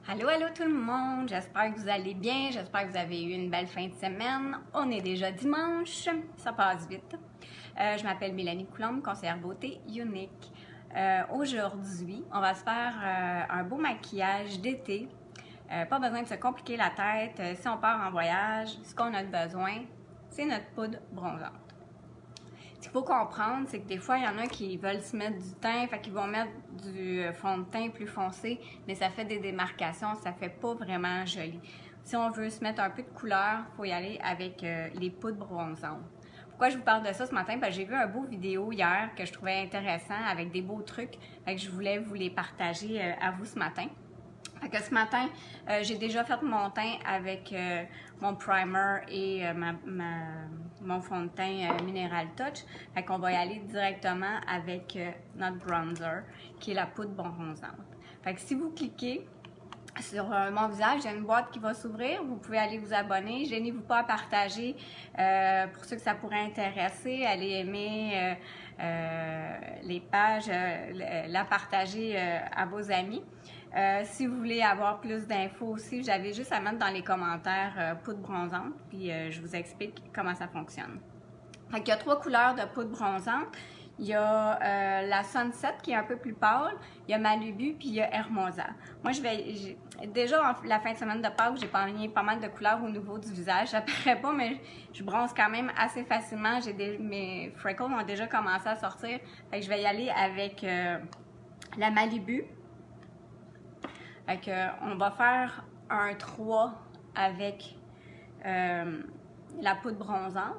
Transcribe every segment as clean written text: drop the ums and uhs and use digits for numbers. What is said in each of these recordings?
Allô, allô tout le monde, j'espère que vous allez bien, j'espère que vous avez eu une belle fin de semaine. On est déjà dimanche, ça passe vite. Je m'appelle Mélanie Coulombe, conseillère beauté unique. Aujourd'hui, on va se faire un beau maquillage d'été. Pas besoin de se compliquer la tête. Si on part en voyage, ce qu'on a besoin, c'est notre poudre bronzante. Ce qu'il faut comprendre, c'est que des fois, il y en a qui veulent se mettre du teint, fait qu'ils vont mettre du fond de teint plus foncé, mais ça fait des démarcations, ça fait pas vraiment joli. Si on veut se mettre un peu de couleur, il faut y aller avec les poudres bronzantes. Pourquoi je vous parle de ça ce matin? Parce que j'ai vu un beau vidéo hier que je trouvais intéressant avec des beaux trucs, fait que je voulais vous les partager à vous ce matin. Fait que ce matin, j'ai déjà fait mon teint avec mon primer et mon fond de teint Mineral Touch. Fait qu'on va y aller directement avec notre bronzer, qui est la poudre bronzante. Fait que si vous cliquez sur mon visage, il y a une boîte qui va s'ouvrir. Vous pouvez aller vous abonner. Gênez-vous pas à partager pour ceux que ça pourrait intéresser. Allez aimer les pages, la partager à vos amis. Si vous voulez avoir plus d'infos aussi, j'avais juste à mettre dans les commentaires poudre bronzante, puis je vous explique comment ça fonctionne. Fait qu'il y a 3 couleurs de poudre bronzante. Il y a la Sunset qui est un peu plus pâle, il y a Malibu, puis il y a Hermosa. Moi, déjà la fin de semaine de Pâques, j'ai pogné pas mal de couleurs au niveau du visage. Ça paraît pas, mais je bronze quand même assez facilement. Mes freckles ont déjà commencé à sortir. Fait que je vais y aller avec la Malibu. Fait que, on va faire un 3 avec la poudre bronzante.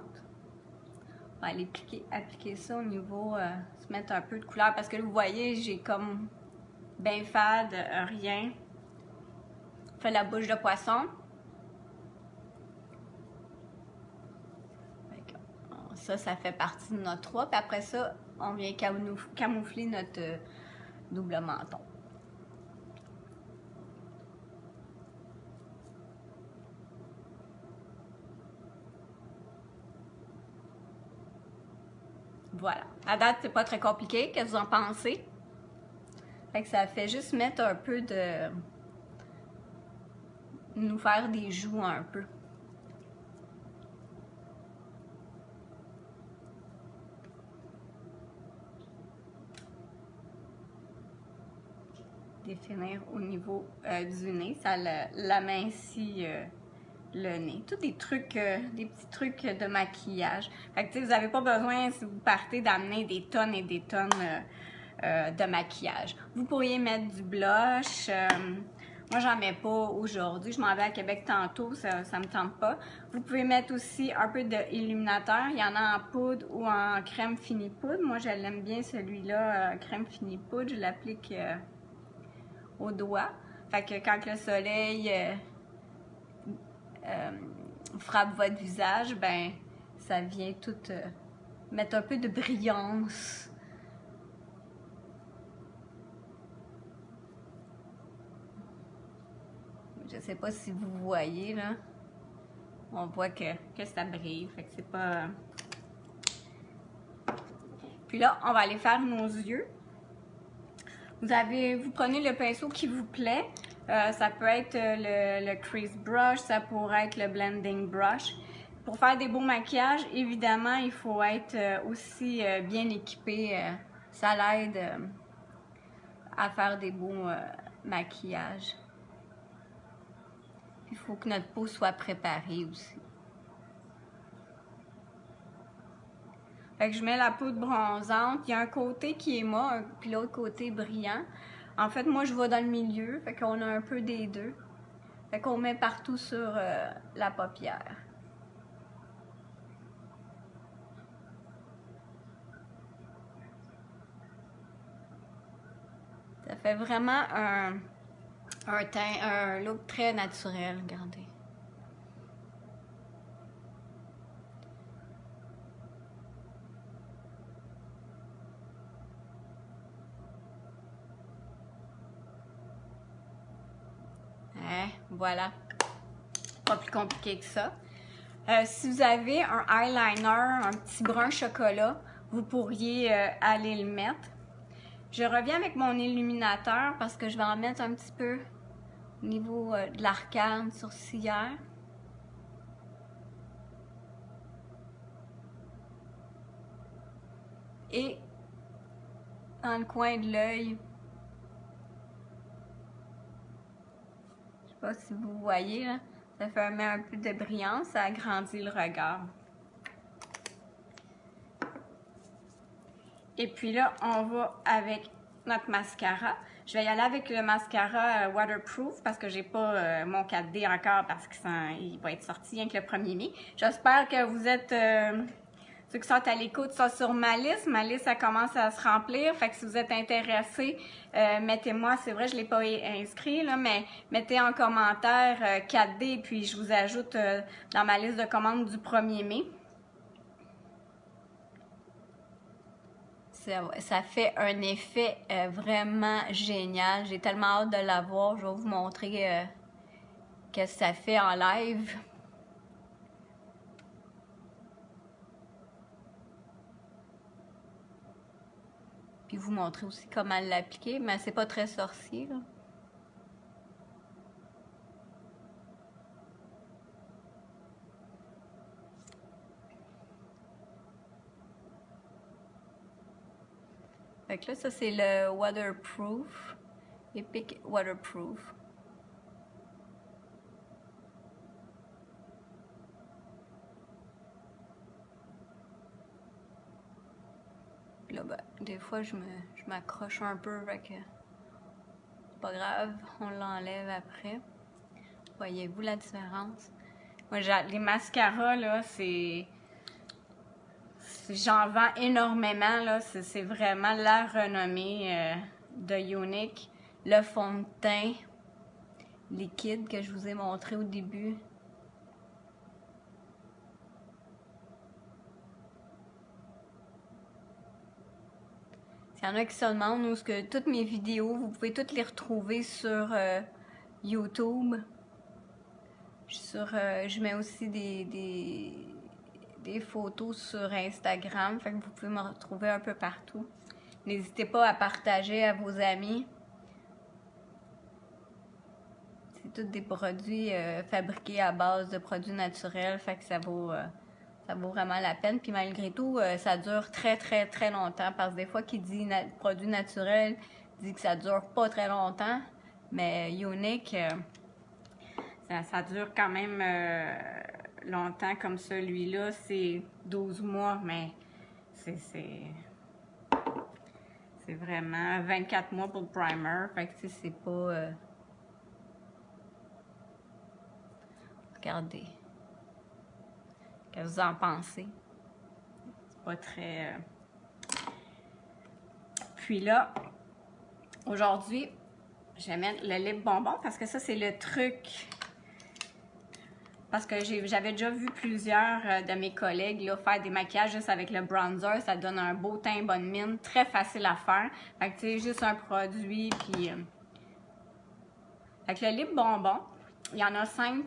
On va aller appliquer ça au niveau, se mettre un peu de couleur parce que là, vous voyez, j'ai comme ben fade, rien. Fait la bouche de poisson. Ça fait partie de notre 3. Puis après ça, on vient camoufler notre double menton. Voilà. À date, c'est pas très compliqué. Qu'est-ce que vous en pensez? Fait que ça fait juste mettre un peu de... nous faire des joues un peu. Définir au niveau du nez. Ça l'amincit le nez. Tous des trucs, des petits trucs de maquillage. Fait que vous n'avez pas besoin, si vous partez, d'amener des tonnes et des tonnes de maquillage. Vous pourriez mettre du blush. Moi, j'en mets pas aujourd'hui. Je m'en vais à Québec tantôt, ça me tente pas. Vous pouvez mettre aussi un peu d'illuminateur. Il y en a en poudre ou en crème fini poudre. Moi, je l'aime bien celui-là, crème fini poudre. Je l'applique au doigt. Fait que quand le soleil frappe votre visage, ben ça vient tout mettre un peu de brillance. Je sais pas si vous voyez là. On voit que ça brille. Fait que c'est pas. Puis là, on va aller faire nos yeux. Vous prenez le pinceau qui vous plaît. Ça peut être le crease brush, ça pourrait être le blending brush. Pour faire des beaux maquillages, évidemment, il faut être aussi bien équipé. Ça l'aide à faire des beaux maquillages. Il faut que notre peau soit préparée aussi. Fait que je mets la poudre bronzante. Il y a un côté qui est mat, puis l'autre côté brillant. En fait, moi, je vais dans le milieu. Fait qu'on a un peu des deux. Fait qu'on met partout sur la paupière. Ça fait vraiment un teint, un look très naturel. Regardez. Voilà, pas plus compliqué que ça. Si vous avez un eyeliner, un petit brun chocolat, vous pourriez aller le mettre. Je reviens avec mon illuminateur parce que je vais en mettre un petit peu au niveau de l'arcade sourcilière. Et dans le coin de l'œil. Je sais pas si vous voyez, là, ça fait un peu de brillance, ça agrandit le regard. Et puis là, on va avec notre mascara. Je vais y aller avec le mascara waterproof parce que j'ai pas mon 4D encore parce qu'il va être sorti rien que le 1er mai. J'espère que vous êtes... ceux qui sont à l'écoute sont sur ma liste. Ma liste, ça commence à se remplir. Fait que si vous êtes intéressés, mettez-moi, c'est vrai, je ne l'ai pas inscrit, là, mais mettez en commentaire 4D, puis je vous ajoute dans ma liste de commandes du 1er mai. Ça fait un effet vraiment génial. J'ai tellement hâte de l'avoir. Je vais vous montrer ce que ça fait en live. Puis vous montrer aussi comment l'appliquer, mais c'est pas très sorcier, là. Fait que là, ça c'est le waterproof, Epic Waterproof. Là, ben, des fois, je m'accroche un peu, fait que c'est pas grave, on l'enlève après. Voyez-vous la différence? Moi, les mascaras, là, j'en vends énormément, là. C'est vraiment la renommée de Younique. Le fond de teint liquide que je vous ai montré au début. S'il y en a qui se demandent où est-ce que toutes mes vidéos, vous pouvez toutes les retrouver sur YouTube. Je mets aussi des photos sur Instagram, fait que vous pouvez me retrouver un peu partout. N'hésitez pas à partager à vos amis. C'est tous des produits fabriqués à base de produits naturels, fait que ça vaut vraiment la peine. Puis malgré tout, ça dure très très très longtemps, parce que des fois qui dit produit naturel dit que ça dure pas très longtemps, mais Younique, ça dure quand même longtemps, comme celui-là, c'est 12 mois, mais c'est vraiment 24 mois pour le primer, fait que c'est pas... Regardez. Qu'est-ce que vous en pensez? C'est pas très... Puis là, aujourd'hui, je vais mettre le lip bonbon parce que ça, c'est le truc... Parce que j'avais déjà vu plusieurs de mes collègues là, faire des maquillages juste avec le bronzer. Ça donne un beau teint, bonne mine, très facile à faire. Fait que tu sais, juste un produit, puis... Fait que le lip bonbon, il y en a 5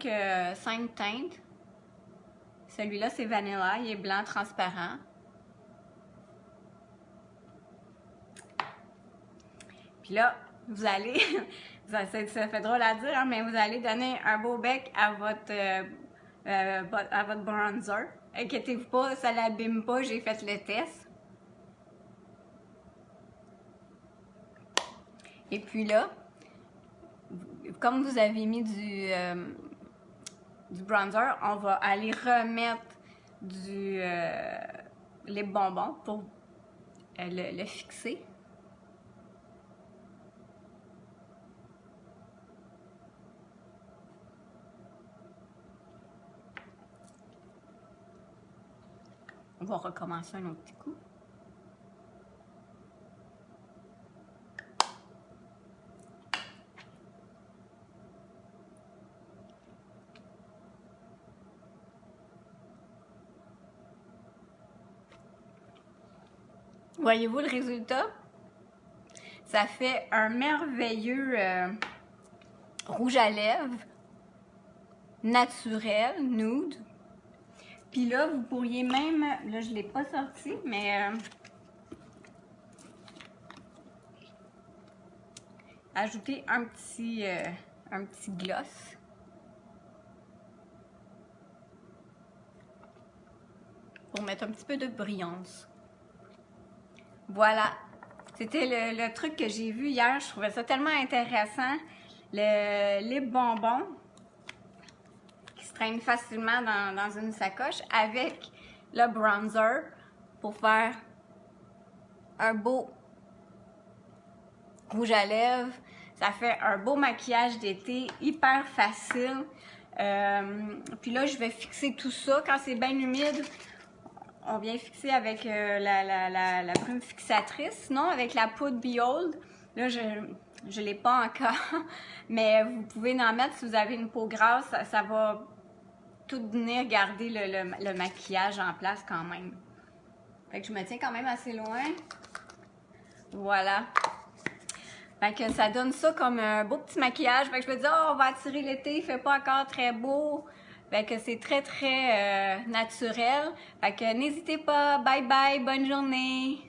teintes. Celui-là, c'est Vanilla, il est blanc transparent. Puis là, vous allez, ça fait drôle à dire, hein, mais vous allez donner un beau bec à votre bronzer. Inquiétez-vous pas, ça l'abîme pas, j'ai fait le test. Et puis là, comme vous avez mis du bronzer, on va aller remettre du lip bonbon pour le fixer. On va recommencer un autre petit coup. Voyez-vous le résultat? Ça fait un merveilleux rouge à lèvres naturel, nude. Puis là, vous pourriez même, là je ne l'ai pas sorti, mais ajouter un un petit gloss. Pour mettre un petit peu de brillance. Voilà. C'était le truc que j'ai vu hier. Je trouvais ça tellement intéressant. Le lip bonbon qui se traîne facilement dans une sacoche avec le bronzer pour faire un beau rouge à lèvres. Ça fait un beau maquillage d'été, hyper facile. Puis là, je vais fixer tout ça. Quand c'est bien humide, on vient fixer avec la brume fixatrice. Sinon, avec la poudre Behold, là, je ne l'ai pas encore, mais vous pouvez en mettre si vous avez une peau grasse. Ça va tout venir garder le maquillage en place quand même. Fait que je me tiens quand même assez loin. Voilà. Fait que ça donne ça comme un beau petit maquillage. Fait que je me dis, oh, on va attirer l'été, il fait pas encore très beau. Fait que c'est très, très naturel. Fait que n'hésitez pas. Bye bye, bonne journée.